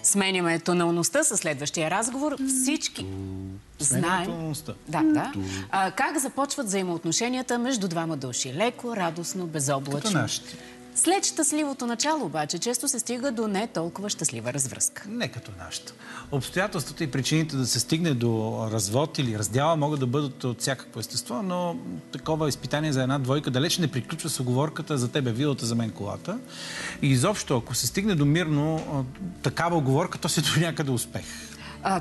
Сменяме тоналността със следващия разговор. Всички знаем как започват взаимоотношенията между двама души. Леко, радостно, безоблачно. Като нашите. След щастливото начало обаче често се стига до не толкова щастлива развръзка. Не като нашата. Обстоятелствата и причините да се стигне до развод или раздяла могат да бъдат от всякакво естество, но такова изпитание за една двойка далеч не приключва с уговорката за тебе вилата, за мен колата. И изобщо, ако се стигне до мирно такава уговорка, то се до някъде успех.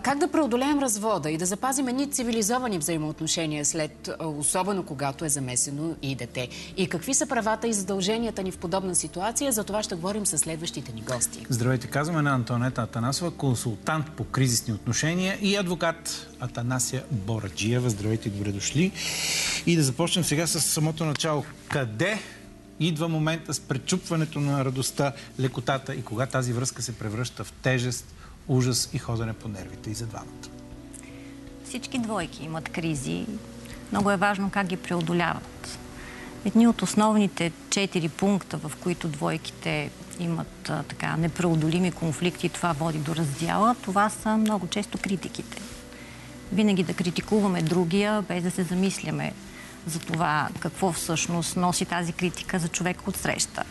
Как да преодолеем развода и да запазим едни цивилизовани взаимоотношения след, особено когато е замесено и дете? И какви са правата и задълженията ни в подобна ситуация? За това ще говорим със следващите ни гости. Здравейте, казваме на Антоанета Атанасова, консултант по кризисни отношения и адвокат Атанасия Бораджиева. Здравейте и добре дошли. И да започнем сега с самото начало. Къде идва момента с пречупването на радостта, лекотата и кога тази връзка се превръща в тежест, ужас и ходене по нервите и за двамата? Всички двойки имат кризи. Много е важно как ги преодоляват. Едни от основните 4 пункта, в които двойките имат така непреодолими конфликти и това води до раздяла, това са много често критиките. Винаги да критикуваме другия, без да се замисляме за това какво всъщност носи тази критика за човека отсреща.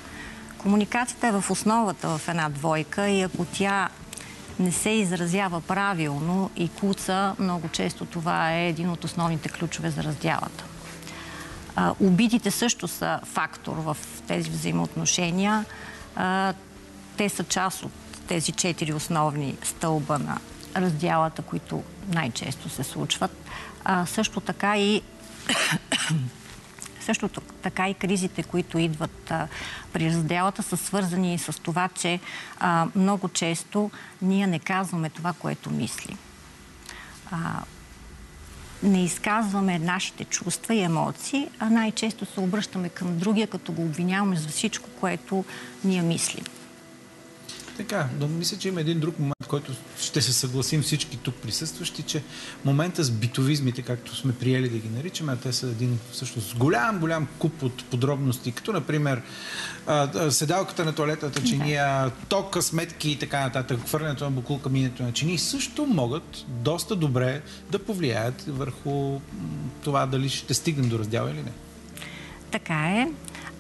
Комуникацията е в основата в една двойка и ако тя не се изразява правилно и куца, много често това е един от основните ключове за раздялата. Обидите също са фактор в тези взаимоотношения. Те са част от тези 4 основни стълба на раздялата, които най-често се случват. Също така и кризите, които идват при раздялата, са свързани с това, че много често ние не казваме това, което мислим. Не изказваме нашите чувства и емоции, а най-често се обръщаме към другия, като го обвиняваме за всичко, което ние мислим. Така, но мисля, че има един друг момент, който ще се съгласим всички тук присъстващи, че момента с битовизмите, както сме приели да ги наричаме, а те са един всъщност голям куп от подробности, като например седалката на тоалетната чиния, тока, сметки и така нататък, хвърлянето на бокулка, минето на чинии, също могат доста добре да повлияят върху това дали ще стигнем до раздяла или не. Така е,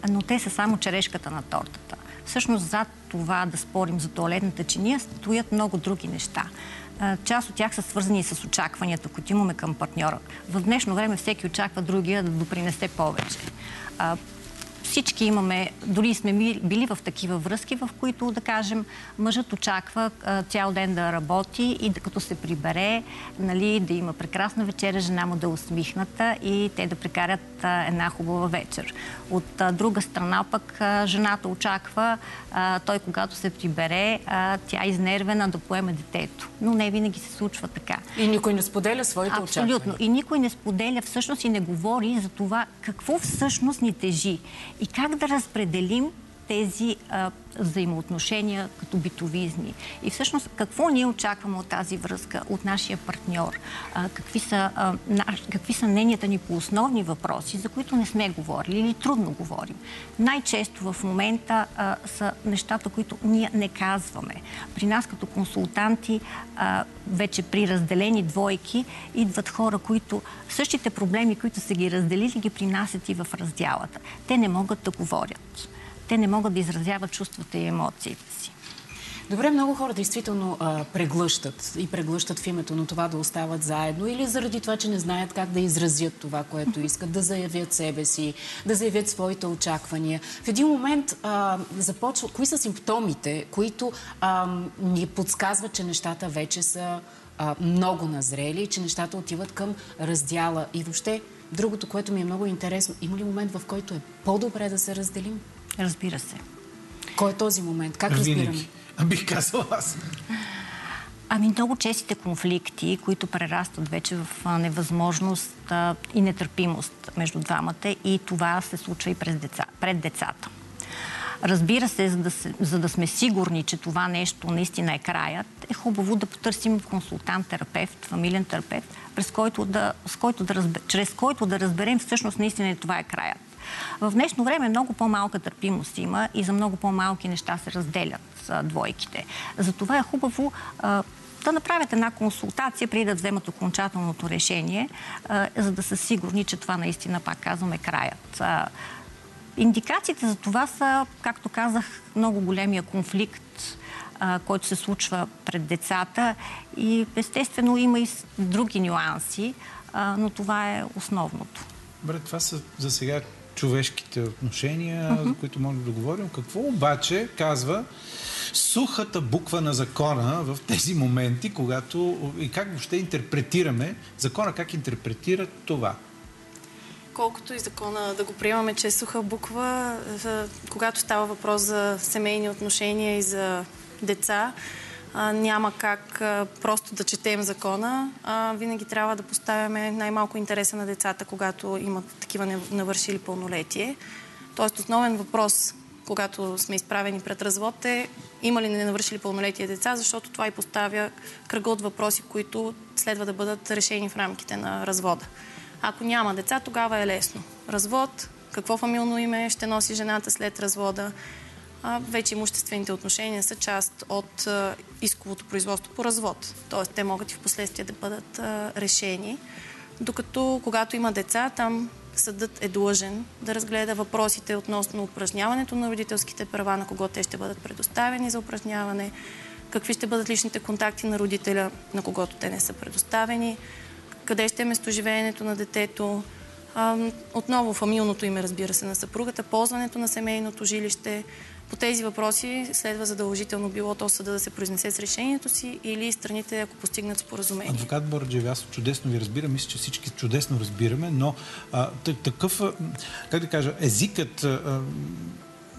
но те са само черешката на тортата. Всъщност зад това да спорим за тоалетната чиния стоят много други неща. Част от тях са свързани с очакванията, които имаме към партньора. В днешно време всеки очаква другия да допринесе повече. Всички имаме, дори сме били в такива връзки, в които, да кажем, мъжът очаква цял ден да работи и като се прибере, нали, да има прекрасна вечеря, жена му да е усмихната и те да прекарат една хубава вечер. От друга страна пък жената очаква той, когато се прибере, тя е изнервена да поеме детето. Но не винаги се случва така. И никой не споделя своите очаквания. Абсолютно. И никой не споделя всъщност и не говори за това какво всъщност ни тежи. И как да разпределим тези взаимоотношения като битовизми. И всъщност какво ние очакваме от тази връзка, от нашия партньор? Какви са мненията ни по основни въпроси, за които не сме говорили или трудно говорим? Най-често в момента са нещата, които ние не казваме. При нас като консултанти, вече при разделени двойки, идват хора, които същите проблеми, които са ги разделили, ги принасят и в раздялата. Те не могат да говорят. Те не могат да изразяват чувствата и емоциите си. Добре, много хора действително преглъщат в името на това да остават заедно или заради това, че не знаят как да изразят това, което искат, да заявят себе си, да заявят своите очаквания. В един момент започва... Кои са симптомите, които ни подсказват, че нещата вече са много назрели и че нещата отиват към раздяла? И въобще, другото, което ми е много интересно, има ли момент, в който е по-добре да се разделим? Разбира се. Кой е този момент? Как разбираме? Бих казал аз. Много честите конфликти, които прерастват вече в невъзможност и нетърпимост между двамата, и това се случва и пред децата. Разбира се, за да сме сигурни, че това нещо наистина е краят, е хубаво да потърсим консултант, терапевт, фамилен терапевт, чрез който да разберем всъщност наистина това е краят. В днешно време много по-малка търпимост има и за много по-малки неща се разделят двойките. Затова е хубаво да направят една консултация преди да вземат окончателното решение, за да са сигурни, че това наистина, пак казвам, е краят. Индикациите за това са, както казах, много големия конфликт, който се случва пред децата и естествено има и други нюанси, но това е основното. Добре, това са за сега човешките отношения, за които можем да говорим. Какво обаче казва сухата буква на закона в тези моменти, когато и как въобще интерпретираме закона, как интерпретира това? Колкото и закона да го приемаме, че е суха буква, когато става въпрос за семейни отношения и за деца, няма как просто да четем закона. Винаги трябва да поставяме най-малко интереса на децата, когато имат такива навършили пълнолетие. Тоест основен въпрос, когато сме изправени пред развод, е има ли ненавършили пълнолетие деца, защото това и поставя кръга от въпроси, които следва да бъдат решени в рамките на развода. Ако няма деца, тогава е лесно. Развод, какво фамилно име ще носи жената след развода. Вече имуществените отношения са част от исковото производство по развод. Тоест, те могат и в последствие да бъдат решени. Докато, когато има деца, там съдът е длъжен да разгледа въпросите относно упражняването на родителските права, на кого те ще бъдат предоставени за упражняване, какви ще бъдат личните контакти на родителя, на когото те не са предоставени, къде ще е местоживеенето на детето, отново фамилното име, разбира се, на съпругата, ползването на семейното жилище. По тези въпроси следва задължително било то съда да се произнесе с решението си или страните, ако постигнат споразумение. Адвокат Боруджиева, аз чудесно ви разбирам, мисля, че всички чудесно разбираме, но такъв, как да кажа, езикът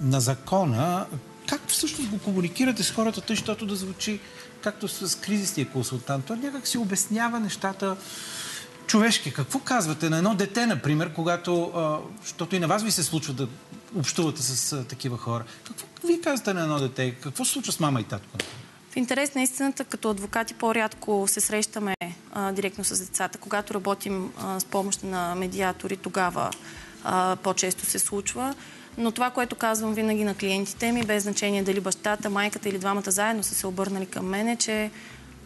на закона, как всъщност го комуникирате с хората, тъй, защото да звучи както с кризисния консултант. Той някак си обяснява нещата човешки. Какво казвате на едно дете, например, когато, защото и на вас ви се случва да общувате с такива хора. Какво вие казвате на едно дете? Какво се случва с мама и татко? В интерес на истината, като адвокати по-рядко се срещаме директно с децата. Когато работим с помощ на медиатори, тогава по-често се случва. Но това, което казвам винаги на клиентите ми, без значение дали бащата, майката или двамата заедно са се обърнали към мен, е, че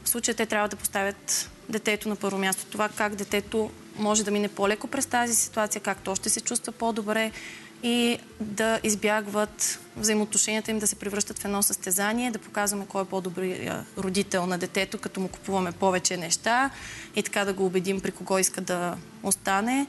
в случая те трябва да поставят детето на първо място. Това как детето може да мине по-леко през тази ситуация, как то ще се чувства по-добре и да избягват взаимоотношенията им да се превръщат в едно състезание, да показваме кой е по-добрият родител на детето, като му купуваме повече неща и така да го убедим при кого иска да остане.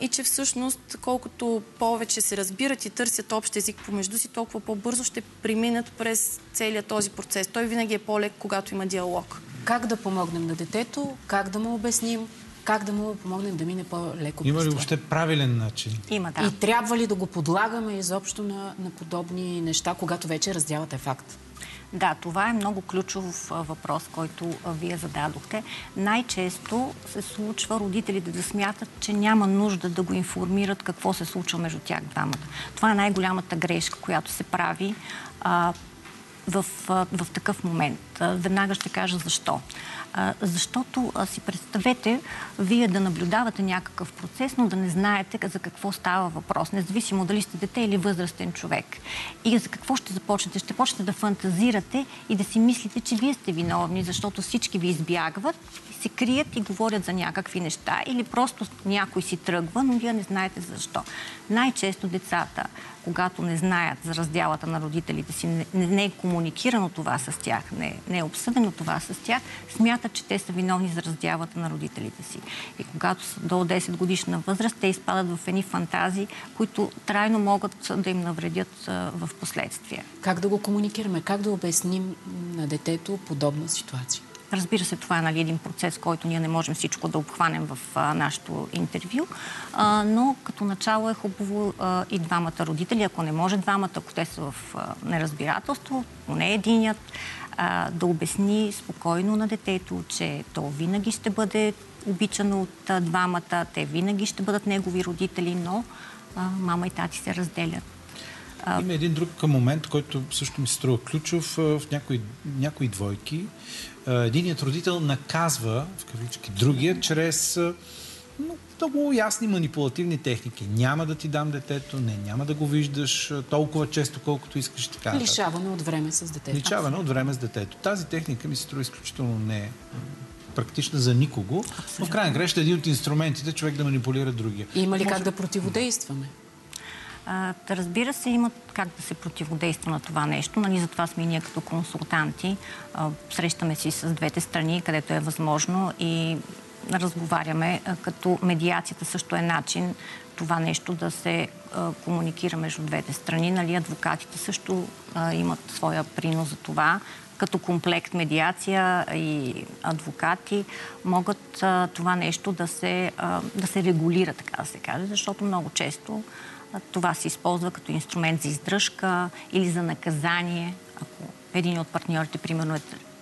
И че всъщност колкото повече се разбират и търсят общ език помежду си, толкова по-бързо ще преминат през целият този процес. Той винаги е по-лек, когато има диалог. Как да помогнем на детето, как да му обясним, как да му помогнем да мине по-леко. Има ли въобще правилен начин? Има, да. И трябва ли да го подлагаме изобщо на подобни неща, когато вече раздялът е факт? Да, това е много ключов въпрос, който вие зададохте. Най-често се случва родителите да смятат, че няма нужда да го информират какво се случва между тях двамата. Това е най-голямата грешка, която се прави в такъв момент. Веднага ще кажа защо. Защото си представете вие да наблюдавате някакъв процес, но да не знаете за какво става въпрос, независимо дали сте дете или възрастен човек. И за какво ще започнете? Ще почнете да фантазирате и да си мислите, че вие сте виновни, защото всички ви избягват, се крият и говорят за някакви неща или просто някой си тръгва, но вие не знаете защо. Най-често децата, когато не знаят за раздялата на родителите си, не е комуникирано това с тях, не е обсъдено това с тях, смятат, че те са виновни за раздялата на родителите си. И когато са до 10 годишна възраст, те изпадат в едни фантазии, които трайно могат да им навредят в последствие. Как да го комуникираме? Как да обясним на детето подобна ситуация? Разбира се, това е един процес, който ние не можем всичко да обхванем в нашето интервю, но като начало е хубаво и двамата родители, ако не може двамата, ако те са в неразбирателство, поне единият, да обясни спокойно на детето, че то винаги ще бъде обичано от двамата, те винаги ще бъдат негови родители, но мама и тати се разделят. Има един друг момент, който също ми се струва ключов в някои двойки. Единият родител наказва, в кавички, другия, чрез много ясни манипулативни техники. Няма да ти дам детето, няма да го виждаш толкова често, колкото искаш. Така. Лишаване от време с детето. Лишаване от време с детето. Тази техника ми се струва изключително не практична за никого. Но в крайна краща един от инструментите човек да манипулира другия. Има ли как да противодействаме? Разбира се, има как да се противодейства на това нещо. Затова сме и ние като консултанти. Срещаме си с двете страни, където е възможно и разговаряме, като медиацията също е начин това нещо да се комуникира между двете страни. Адвокатите също имат своя принос за това. Като комплект медиация и адвокати могат това нещо да се регулира, така да се каже, защото много често това се използва като инструмент за издръжка или за наказание. Ако един от партньорите, примерно,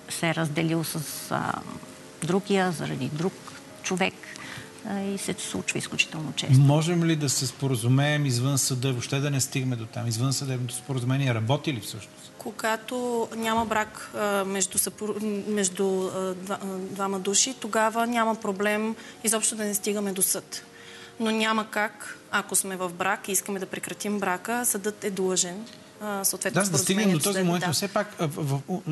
се е разделил с другия заради друг човек и се случва изключително често. Можем ли да се споразумеем извън съда, въобще да не стигме до там? Извън съдебното споразумение работи ли всъщност? Когато няма брак между двама души, тогава няма проблем изобщо да не стигаме до съд. Но няма как, ако сме в брак и искаме да прекратим брака, съдът е длъжен. Да, да стигнем до този момент, но все пак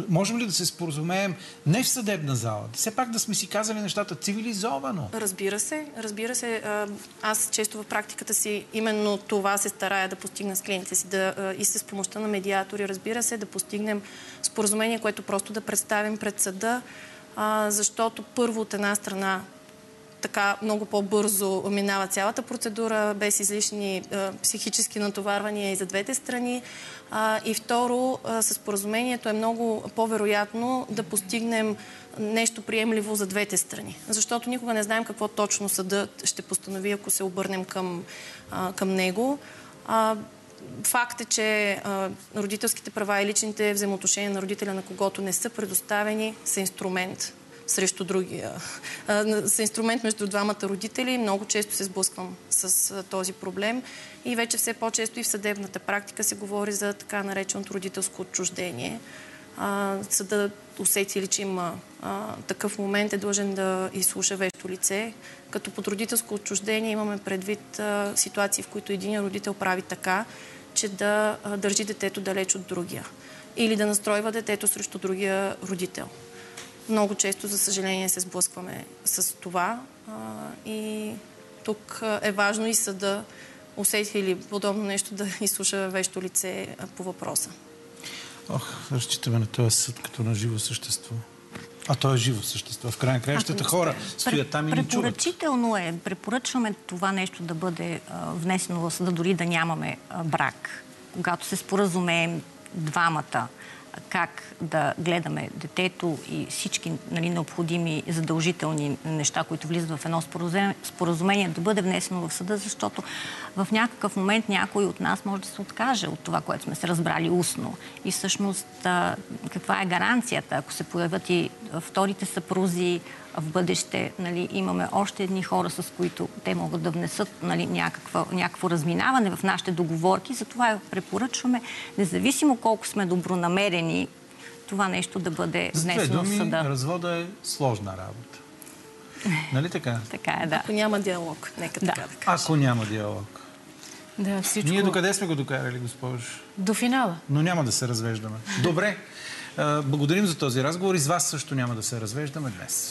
можем ли да се споразумеем не в съдебна зала? Все пак да сме си казали нещата цивилизовано. Разбира се. Аз често в практиката си именно това се старая да постигна с клиентите си и с помощта на медиатори. Разбира се, да постигнем споразумение, което просто да представим пред съда, защото първо от една страна така много по-бързо минава цялата процедура, без излишни психически натоварвания и за двете страни. И второ, с споразумението е много по-вероятно да постигнем нещо приемливо за двете страни. Защото никога не знаем какво точно съдът ще постанови, ако се обърнем към него. Факт е, че родителските права и личните взаимоотношения на родителя, на когото не са предоставени, са инструмент срещу другия. С инструмент между двамата родители. Много често се сблъсквам с този проблем и вече все по-често и в съдебната практика се говори за така нареченото родителско отчуждение. Съдът усети ли, че има такъв момент, е длъжен да изслуша вещо лице. Като под родителско отчуждение имаме предвид ситуации, в които един родител прави така, че да държи детето далеч от другия. Или да настройва детето срещу другия родител. Много често, за съжаление, се сблъскваме с това и тук е важно и съда, усети ли подобно нещо, да изслуша вещо лице по въпроса. Разчитаме на този съд като на живо същество. А то е живо същество. В крайна краищата хора стоят там и ни чуват. Препоръчително е. Препоръчваме това нещо да бъде внесено в съда, дори да нямаме брак. Когато се споразумеем двамата, как да гледаме детето и всички необходими задължителни неща, които влизат в едно споразумение, да бъде внесено в съда, защото в някакъв момент някой от нас може да се откаже от това, което сме се разбрали устно. И всъщност каква е гаранцията, ако се появят и вторите съпрузи в бъдеще, имаме още едни хора, с които те могат да внесат някакво разминаване в нашите договорки. Затова препоръчваме, независимо колко сме добронамерени, това нещо да бъде внесено в съда. Развода е сложна работа. Нали така? Така е, да. Ако няма диалог, нека така да кажа. Ако няма диалог. Да, всичко... Ние докъде сме го докарали, госпожо? До финала. Но няма да се развеждаме. Добре. Благодарим за този разговор и с вас също няма да се развеждаме днес.